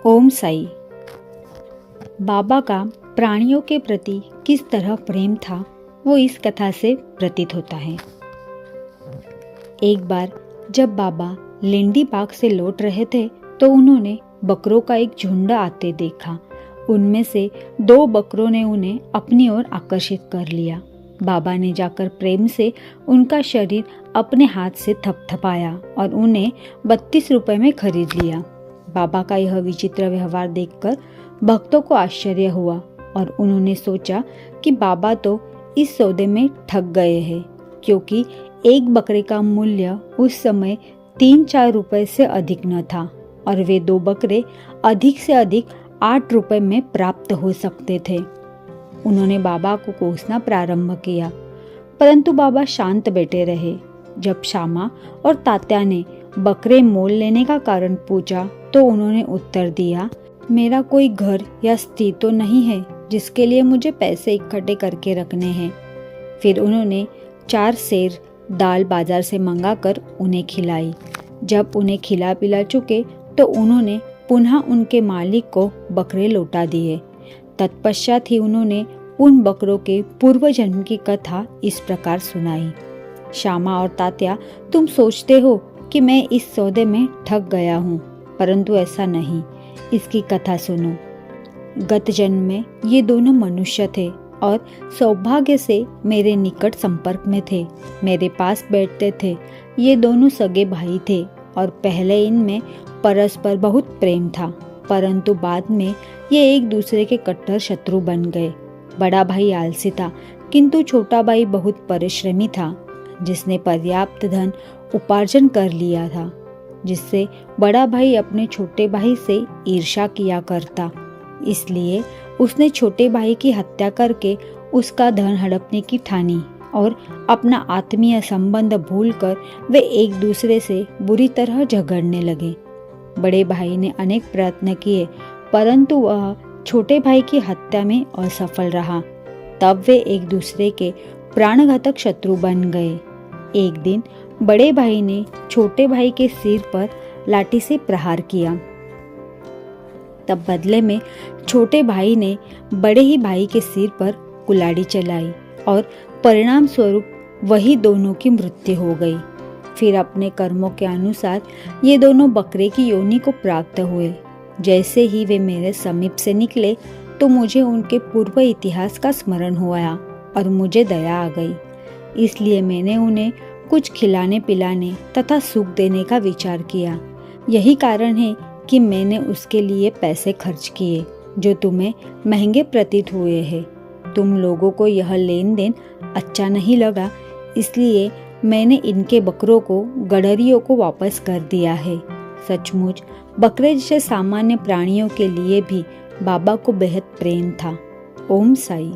ओम साई। बाबा का प्राणियों के प्रति किस तरह प्रेम था वो इस कथा से प्रतीत होता है। एक बार जब बाबा लेंडी बाग से लौट रहे थे तो उन्होंने बकरों का एक झुंड आते देखा। उनमें से 2 बकरों ने उन्हें अपनी ओर आकर्षित कर लिया। बाबा ने जाकर प्रेम से उनका शरीर अपने हाथ से थपथपाया और उन्हें 32 रुपए में खरीद लिया। बाबा का यह विचित्र व्यवहार देखकर भक्तों को आश्चर्य हुआ और उन्होंने सोचा कि बाबा तो इस सौदे में ठग गए हैं, क्योंकि एक बकरे का मूल्य उस समय 3-4 रुपए से अधिक न था और वे 2 बकरे अधिक से अधिक 8 रुपए में प्राप्त हो सकते थे। उन्होंने बाबा को कोसना प्रारंभ किया, परंतु बाबा शांत बैठे रहे। जब श्यामा और तात्या ने बकरे मोल लेने का कारण पूछा तो उन्होंने उत्तर दिया, मेरा कोई घर या स्त्री तो नहीं है जिसके लिए मुझे पैसे इकट्ठे करके रखने हैं। फिर उन्होंने 4 सेर दाल बाजार से मंगाकर उन्हें खिलाई। जब उन्हें खिला पिला चुके तो उन्होंने पुनः उनके मालिक को बकरे लौटा दिए। तत्पश्चात ही उन्होंने उन बकरों के पूर्व जन्म की कथा इस प्रकार सुनाई। श्यामा और तात्या, तुम सोचते हो कि मैं इस सौदे में ठग गया हूँ, परंतु ऐसा नहीं। इसकी कथा सुनो। गत जन्म में ये दोनों मनुष्य थे और सौभाग्य से मेरे निकट संपर्क में थे। मेरे पास बैठते थे। ये दोनों सगे भाई थे और पहले इनमें परस्पर बहुत प्रेम था, परंतु बाद में ये एक दूसरे के कट्टर शत्रु बन गए। बड़ा भाई आलसी था, किंतु छोटा भाई बहुत परिश्रमी था, जिसने पर्याप्त धन उपार्जन कर लिया था, जिससे बड़ा भाई अपने छोटे भाई से ईर्ष्या किया करता। इसलिए उसने छोटे भाई की हत्या करके उसका धन हड़पने की ठानी और अपना आत्मीय संबंध भूलकर वे एक दूसरे से बुरी तरह झगड़ने लगे। बड़े भाई ने अनेक प्रयत्न किए, परंतु वह छोटे भाई की हत्या में असफल रहा। तब वे एक दूसरे के प्राणघातक शत्रु बन गए। एक दिन बड़े भाई ने छोटे भाई के सिर पर लाठी से प्रहार किया। तब बदले में छोटे भाई ने बड़े ही भाई के सिर पर कुल्हाड़ी चलाई और परिणाम स्वरूप वही दोनों की मृत्यु हो गई। फिर अपने कर्मों के अनुसार ये दोनों बकरे की योनि को प्राप्त हुए। जैसे ही वे मेरे समीप से निकले तो मुझे उनके पूर्व इतिहास का स्मरण हुआ और मुझे दया आ गई। इसलिए मैंने उन्हें कुछ खिलाने पिलाने तथा सुख देने का विचार किया। यही कारण है कि मैंने उसके लिए पैसे खर्च किए, जो तुम्हें महंगे प्रतीत हुए हैं। तुम लोगों को यह लेन देन अच्छा नहीं लगा, इसलिए मैंने इनके बकरों को गडरियों को वापस कर दिया है। सचमुच बकरे जैसे सामान्य प्राणियों के लिए भी बाबा को बेहद प्रेम था। ओम साई।